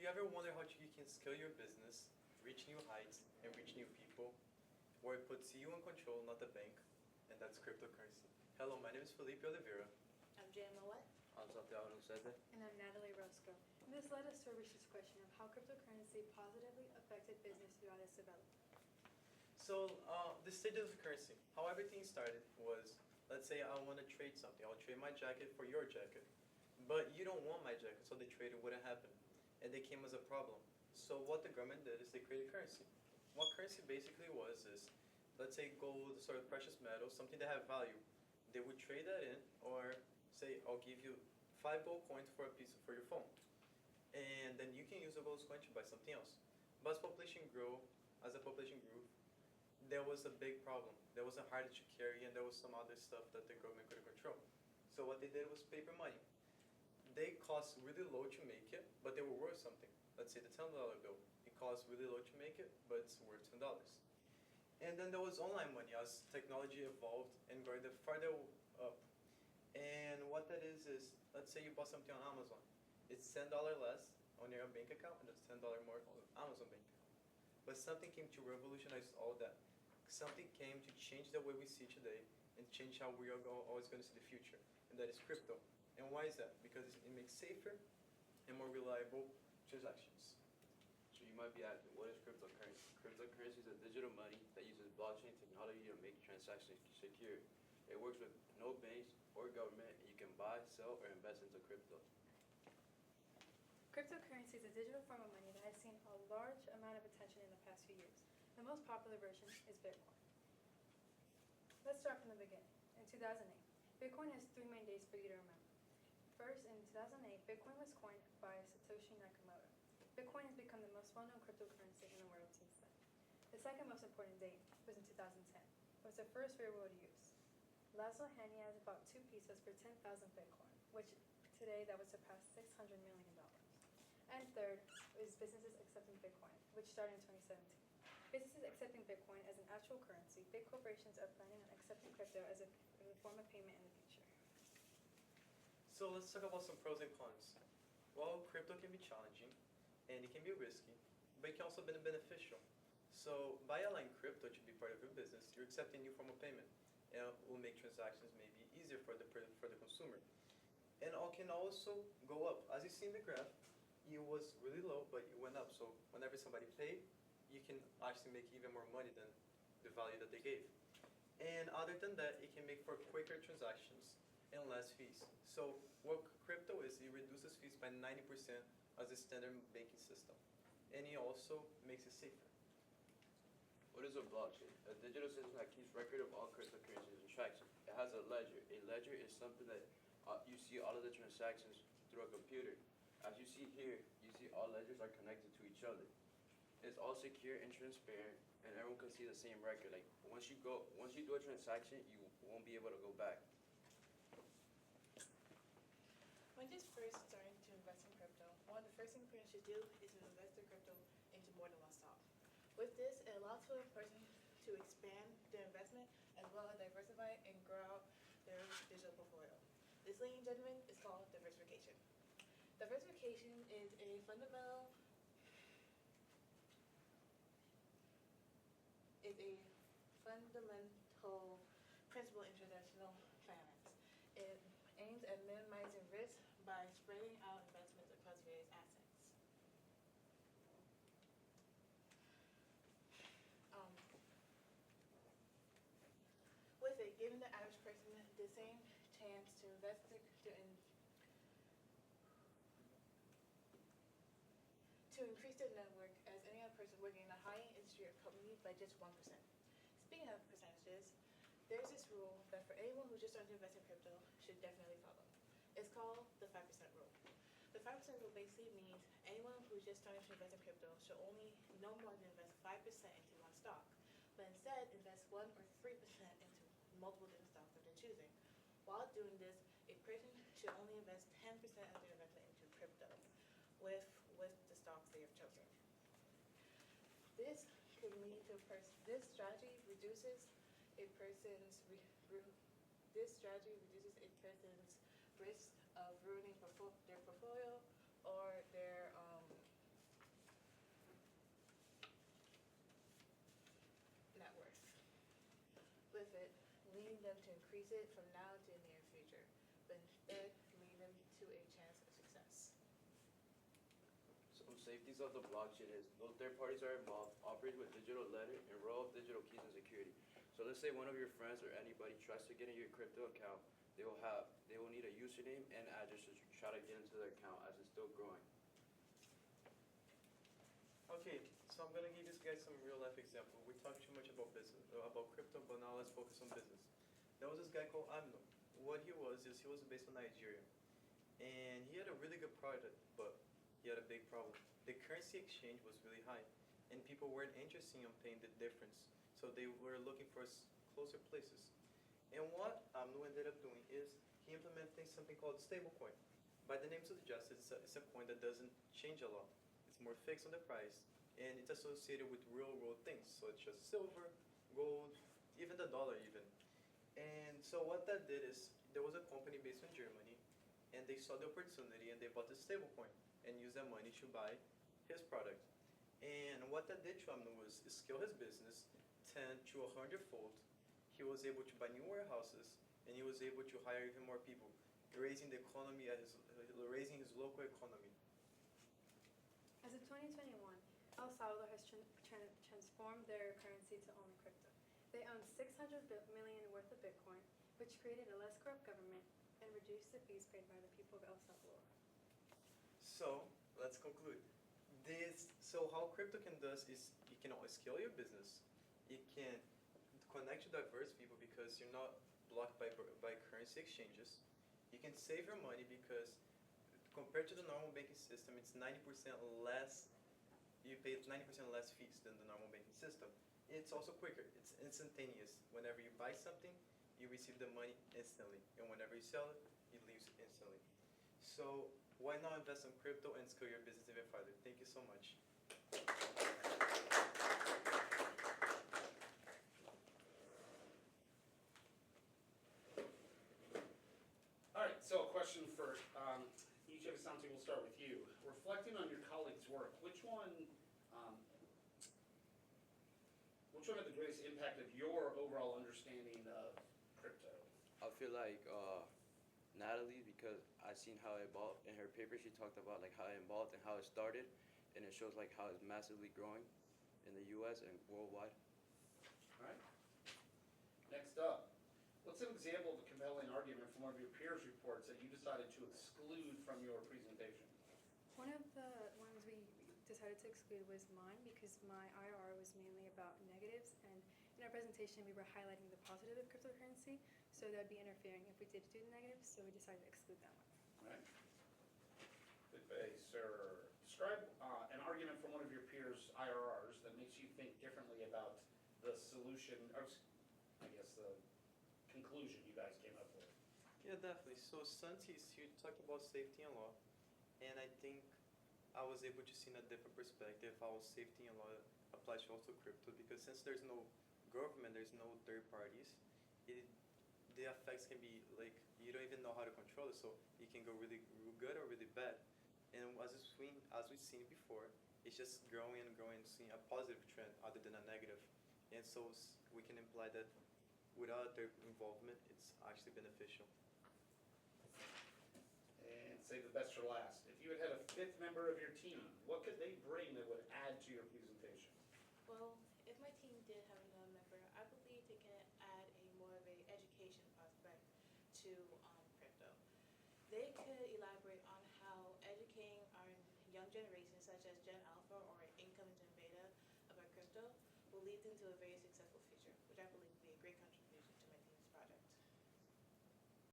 ever wonder how you can scale your business, reach new heights, and reach new people, where it puts you in control, not the bank, and that's cryptocurrency. Hello, my name is Felipe Oliveira. I'm Jan Moet. I'm Santiago Lucete. And I'm Natalie Roscoe. And this led us to a research question of how cryptocurrency positively affected business throughout its development. So the stage of the currency, how everything started was, let's say I want to trade something. I'll trade my jacket for your jacket. But you don't want my jacket, so the trade wouldn't happen. And they came as a problem. So what the government did is they created currency. What currency basically was is, let's say gold, sort of precious metals, something that have value. They would trade that in, or say, I'll give you 5 gold coins for a piece for your phone. And then you can use the gold coin to buy something else. But as the population grew, there was a big problem. There was a harder to carry, and there was some other stuff that the government couldn't control. So what they did was paper money. They cost really low to make it, but they were worth something. Let's say the $10 bill. It costs really low to make it, but it's worth $10. And then there was online money as technology evolved and going farther up. And what that is, let's say you bought something on Amazon. It's $10 less on your bank account, and it's $10 more on Amazon bank account. But something came to revolutionize all that. Something came to change the way we see today and change how we are always going to see the future, and that is crypto. And why is that? Because it makes safer and more reliable transactions. So you might be asking, what is cryptocurrency? Cryptocurrency is a digital money that uses blockchain technology to make transactions secure. It works with no banks or government, and you can buy, sell, or invest into crypto. Cryptocurrency is a digital form of money that has seen a large amount of attention in the past few years. The most popular version is Bitcoin. Let's start from the beginning. In 2008, Bitcoin has 3 main dates for you to remember. First, in 2008, Bitcoin was coined by Satoshi Nakamoto. Bitcoin has become the most well-known cryptocurrency in the world since then. The second most important date was in 2010. It was the first real-world use. Laszlo Hanya's bought 2 pieces for 10,000 Bitcoin, which today that would surpass $600 million. And third is businesses accepting Bitcoin, which started in 2017. Businesses accepting Bitcoin as an actual currency, big corporations are planning on accepting crypto as a form of payment in the future. So let's talk about some pros and cons. Well, crypto can be challenging, and it can be risky, but it can also be beneficial. So by allowing crypto to be part of your business, you're accepting a new form of payment, and it will make transactions maybe easier for the consumer. And it can also go up. As you see in the graph, it was really low, but it went up. So whenever somebody paid, you can actually make even more money than the value that they gave. And other than that, it can make for quicker transactions and less fees. So what crypto is, it reduces fees by 90% as a standard banking system. And it also makes it safer. What is a blockchain? A digital system that keeps record of all cryptocurrencies and tracks them. It has a ledger. A ledger is something that you see all of the transactions through a computer. As you see here, you see all ledgers are connected to each other. It's all secure and transparent, and everyone can see the same record. Like once you do a transaction, you won't be able to go back. When just first starting to invest in crypto, one of the first things you should do is to invest the crypto into more than one stock. With this, it allows for a person to expand their investment as well as diversify and grow out their digital portfolio. This, ladies and gentlemen, is called diversification. Diversification is a fundamental principle in traditional finance. It aims at minimizing risk by spreading out investments across various assets. With it, giving the average person the same chance to invest to increase their network as any other person working in a high-end industry or company by just 1%. Speaking of percentages, there's this rule that for anyone who's just starting to invest in crypto should definitely follow. It's called the 5% rule. The 5% rule basically means anyone who's just starting to invest in crypto should only no more than invest 5% into one stock, but instead invest 1 or 3% into multiple different stocks that they're choosing. While doing this, a person should only invest 10% of their investment into crypto with the stocks they have chosen. This could lead to this strategy reduces a person's risk of ruining their portfolio or their asking them to increase it from now to the near future, but instead leading them to a chance of success. Some safeties of the blockchain is no third parties are involved, operates with digital ledger, and roll of digital keys and security. So let's say one of your friends or anybody tries to get into your crypto account, they will need a username and address to try to get into their account as it's still growing. Okay, so I'm gonna give you guys some real life example. We talked too much about business, about crypto, but now let's focus on business. There was this guy called Amno. What he was is he was based in Nigeria, and he had a really good product, but he had a big problem. The currency exchange was really high, and people weren't interested in paying the difference, so they were looking for closer places. And what Amno ended up doing is he implemented something called stablecoin. By the name suggests, it's a coin that doesn't change a lot. It's more fixed on the price, and it's associated with real world things such as silver, gold, even the dollar even. And so what that did is there was a company based in Germany, and they saw the opportunity and they bought the stablecoin and used that money to buy his product. And what that did to Amno was scale his business 10 to 100-fold. He was able to buy new warehouses, and he was able to hire even more people, raising the economy, raising his local economy. As of 2021, El Salvador has transformed their currency to own crypto. They own 600 million worth of Bitcoin, which created a less corrupt government and reduced the fees paid by the people of El Salvador. So let's conclude. So how crypto can do is you can always scale your business. It can connect to diverse people because you're not blocked by currency exchanges. You can save your money because compared to the normal banking system, it's 90% less. You pay 90% less fees than the normal banking system. It's also quicker. It's instantaneous. Whenever you buy something, you receive the money instantly, and whenever you sell it, it leaves instantly. So why not invest in crypto and scale your business even further? Thank you so much. All right, so a question for each of us. Santi, we'll start with you. Reflecting on your colleagues' work, which one had the greatest impact of your overall understanding of crypto? I feel like Natalie, because I seen how it evolved in her paper. She talked about like how it evolved and how it started, and it shows like how it's massively growing in the U.S. and worldwide. All right. Next up, what's an example of a compelling argument from one of your peers' reports that you decided to exclude from your presentation? One of the ones we decided to exclude was mine because my IR was mainly about negatives, and in our presentation we were highlighting the positive of cryptocurrency, so that would be interfering if we did do the negatives, so we decided to exclude that one. All right. Good base, sir. Describe an argument from one of your peers' IRRs that makes you think differently about the solution, or I guess the conclusion you guys came up with. Yeah, definitely. So Santi is here to talk about safety and law, and I think I was able to see in a different perspective how safety and law applies to also crypto, because since there's no government, there's no third parties, the effects can be like you don't even know how to control it, so it can go really good or really bad. And as we've seen before, it's just growing and growing, seeing a positive trend other than a negative. And so we can imply that without their involvement, it's actually beneficial. And save the best for last. If you had a fifth member of your team, what could they bring that would add to your presentation? Well, if my team did have another member, I believe they can add a more of a education prospect to crypto. They could elaborate on how educating our young generation, such as Gen Alpha or incoming Gen Beta, about crypto will lead them to a very successful future, which I believe would be a great contribution.